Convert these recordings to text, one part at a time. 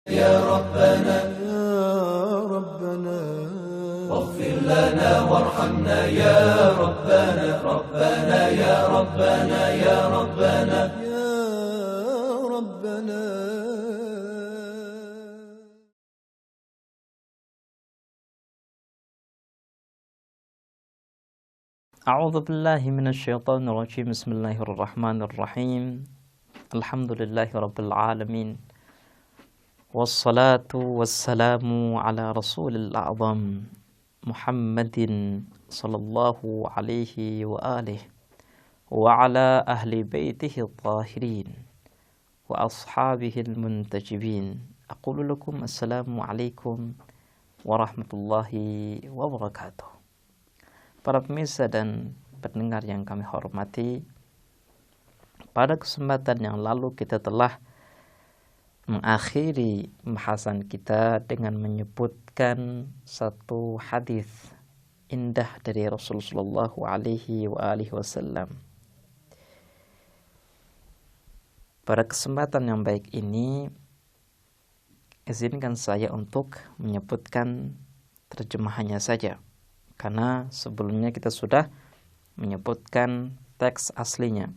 يا ربنا واغفر لنا وارحمنا يا ربنا ربنا يا ربنا يا ربنا يا ربنا. أعوذ بالله من الشيطان الرجيم. بسم الله الرحمن الرحيم. الحمد لله رب العالمين، والصلاة والسلام على رسول الأعظم محمد صلى الله عليه وآله وعلى أهل بيته الطاهرين وأصحابه المنتجبين. أقول لكم السلام عليكم ورحمة الله وبركاته. Para pemirsa dan pendengar yang kami hormati, pada kesempatan yang lalu kita telah mengakhiri pembahasan kita dengan menyebutkan satu hadis indah dari Rasulullah SAW. Pada kesempatan yang baik ini, izinkan saya untuk menyebutkan terjemahannya saja, karena sebelumnya kita sudah menyebutkan teks aslinya.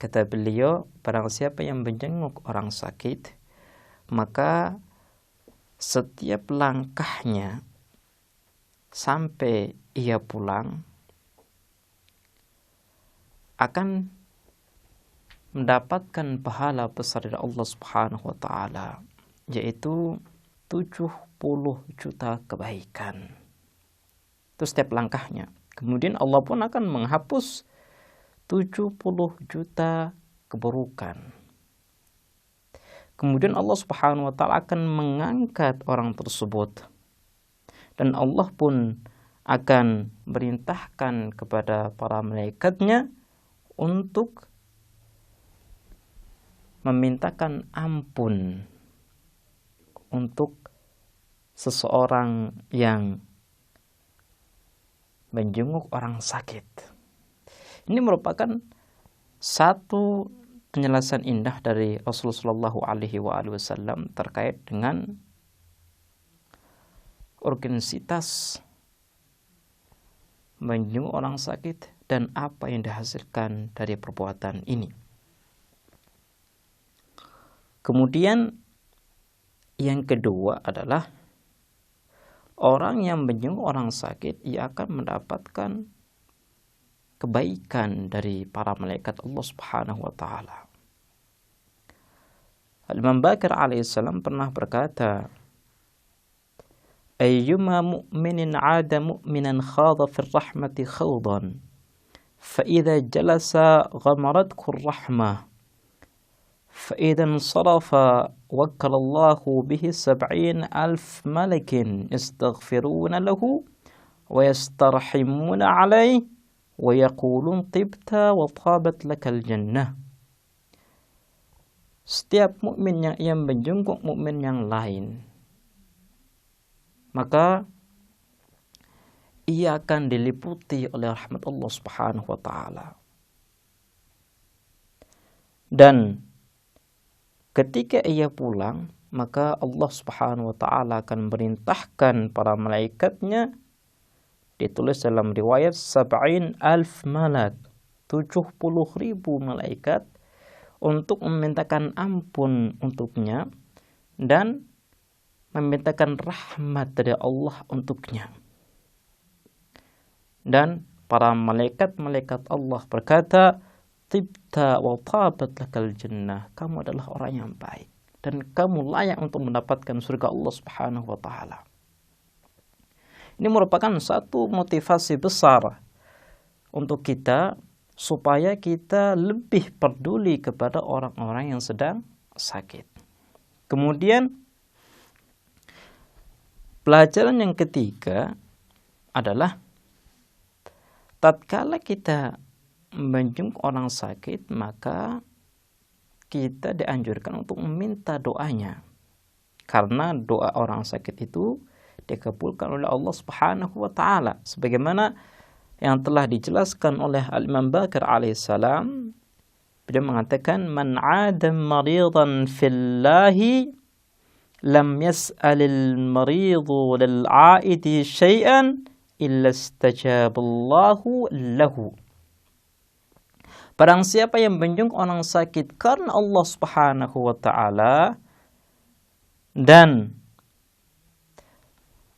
Kata beliau, barang siapa yang menjenguk orang sakit, maka setiap langkahnya sampai ia pulang akan mendapatkan pahala besar dari Allah Subhanahu wa taala, yaitu 70 juta kebaikan. Itu setiap langkahnya. Kemudian Allah pun akan menghapus 70 juta keburukan. Kemudian Allah Subhanahu wa taala akan mengangkat orang tersebut, dan Allah pun akan merintahkan kepada para malaikatnya untuk memintakan ampun untuk seseorang yang menjenguk orang sakit. Ini merupakan satu penjelasan indah dari Rasulullah SAW terkait dengan urgensitas menjenguk orang sakit dan apa yang dihasilkan dari perbuatan ini. Kemudian yang kedua adalah orang yang menjenguk orang sakit, ia akan mendapatkan kebaikan dari para malaikat Allah Subhanahu wa taala. Imam Baqir alaihissalam pernah berkata, ayyuma mu'minin 'ada mu'minan khadha fi rahmati khawdan fa idza jalasa ghamarathu ar-rahmah fa idza insarafa وكل الله به 70,000 ملك يستغفرون له ويسترحمون عليه ويقولون طبت وطابت لك الجنة. Setiap mukmin yang menjenguk mukmin yang lain, maka ia akan diliputi oleh rahmat Allah Subhanahu wa taala. Dan ketika ia pulang, maka Allah Subhanahu wa taala akan merintahkan para malaikatnya, ditulis dalam riwayat 70,000 malak, 70,000 malaikat, untuk memintakan ampun untuknya dan memintakan rahmat dari Allah untuknya. Dan para malaikat-malaikat Allah berkata, tibta wa tabat lakal jannah, kamu adalah orang yang baik dan kamu layak untuk mendapatkan surga Allah Subhanahu wa taala. Ini merupakan satu motivasi besar untuk kita supaya kita lebih peduli kepada orang-orang yang sedang sakit. Kemudian pelajaran yang ketiga adalah tatkala kita menjenguk orang sakit, maka kita dianjurkan untuk meminta doanya, karena doa orang sakit itu dikabulkan oleh Allah Subhanahu wa taala, sebagaimana yang telah dijelaskan oleh Imam Baqir alaihissalam. Beliau mengatakan, man 'ada maridan fillahi lam yas'alil maridu lil 'aidi syai'an illa istajaballahu lahu. Barang siapa yang menjenguk orang sakit karena Allah Subhanahu wa taala dan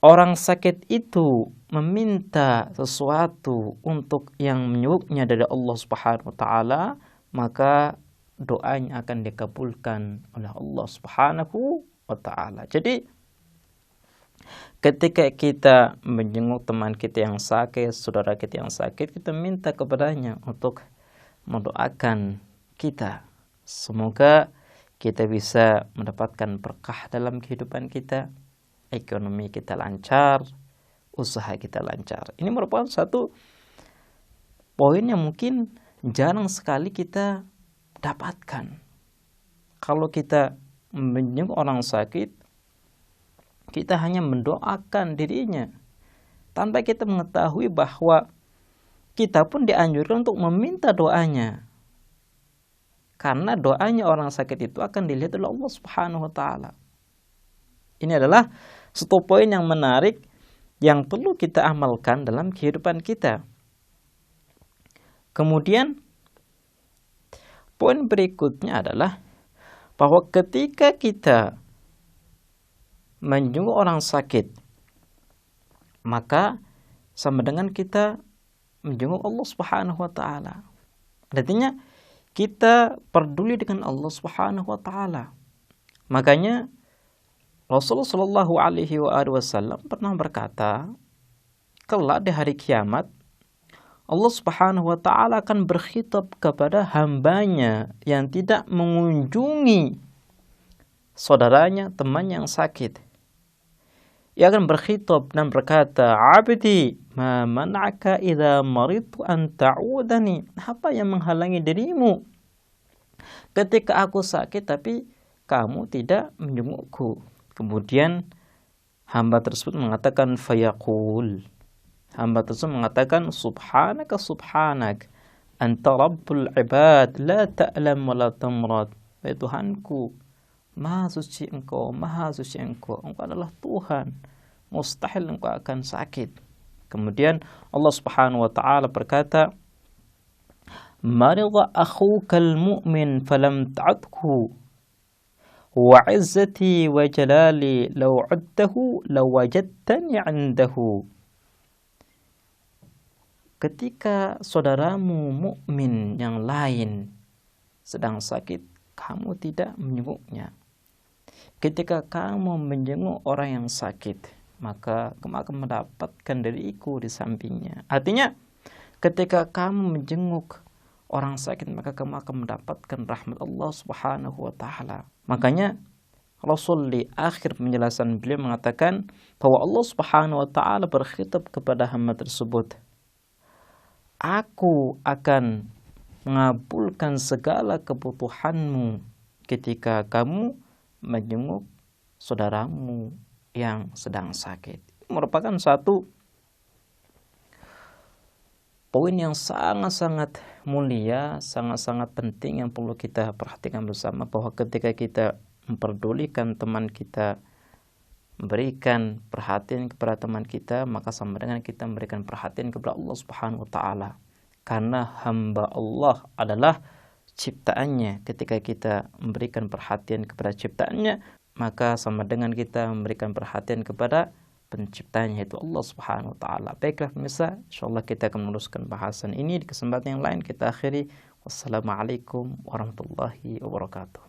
orang sakit itu meminta sesuatu untuk yang menyebutnya dari Allah Subhanahu wa taala, maka doanya akan dikabulkan oleh Allah Subhanahu wa taala. Jadi ketika kita menjenguk teman kita yang sakit, saudara kita yang sakit, kita minta kepadanya untuk mendoakan kita. Semoga kita bisa mendapatkan berkah dalam kehidupan kita, ekonomi kita lancar, usaha kita lancar. Ini merupakan satu poin yang mungkin jarang sekali kita dapatkan. Kalau kita menjenguk orang sakit, kita hanya mendoakan dirinya tanpa kita mengetahui bahwa kita pun dianjurkan untuk meminta doanya. Karena doanya orang sakit itu akan dilihat oleh Allah Subhanahu wa taala. Ini adalah satu poin yang menarik yang perlu kita amalkan dalam kehidupan kita. Kemudian poin berikutnya adalah bahwa ketika kita menjenguk orang sakit, maka sama dengan kita menjenguk Allah Subhanahu wa taala. Artinya kita peduli dengan Allah Subhanahu wa taala. Makanya Rasulullah Shallallahu alaihi wasallam pernah berkata, kelak di hari kiamat Allah Subhanahu wa taala akan berkhitab kepada hambanya yang tidak mengunjungi saudaranya, temannya yang sakit. Ia akan berkhitab dan berkata, "Abdi, ma man'aka idza maridtu an ta'udani?" Apa yang menghalangi dirimu ketika aku sakit tapi kamu tidak menjengukku? Kemudian hamba tersebut mengatakan fayaqul. Hamba tersebut mengatakan subhanaka subhanak anta rabbul ibad la ta'lam wa la tamrad. Ya Tuhanku, maha suci engkau, maha suci engkau. Engkau adalah Tuhan. Mustahil engkau akan sakit. Kemudian Allah Subhanahu wa taala berkata, "Marida akhukal mu'min falam ta'udhu. Wa 'izzati wa jalali law 'udtahu lawajadtani 'indahu." Ketika saudaramu mukmin yang lain sedang sakit, kamu tidak menjenguknya. Ketika kamu menjenguk orang yang sakit, maka kamu akan mendapatkan diriku di sampingnya. Artinya, ketika kamu menjenguk orang sakit, maka kamu akan mendapatkan rahmat Allah Subhanahu wa taala. Makanya Rasul di akhir penjelasan beliau mengatakan bahwa Allah Subhanahu wa taala berkhitab kepada hamba tersebut, "Aku akan mengabulkan segala kebutuhanmu ketika kamu menjenguk saudaramu yang sedang sakit." Ini merupakan satu poin yang sangat-sangat mulia, sangat-sangat penting yang perlu kita perhatikan bersama, bahwa ketika kita memperdulikan teman kita, memberikan perhatian kepada teman kita, maka sama dengan kita memberikan perhatian kepada Allah Subhanahu wa taala. Karena hamba Allah adalah ciptaannya. Ketika kita memberikan perhatian kepada ciptaannya, maka sama dengan kita memberikan perhatian kepada penciptanya, yaitu Allah Subhanahu wa taala. Baiklah pemirsa, insyaallah kita akan meneruskan bahasan ini di kesempatan yang lain. Kita akhiri. Wassalamualaikum warahmatullahi wabarakatuh.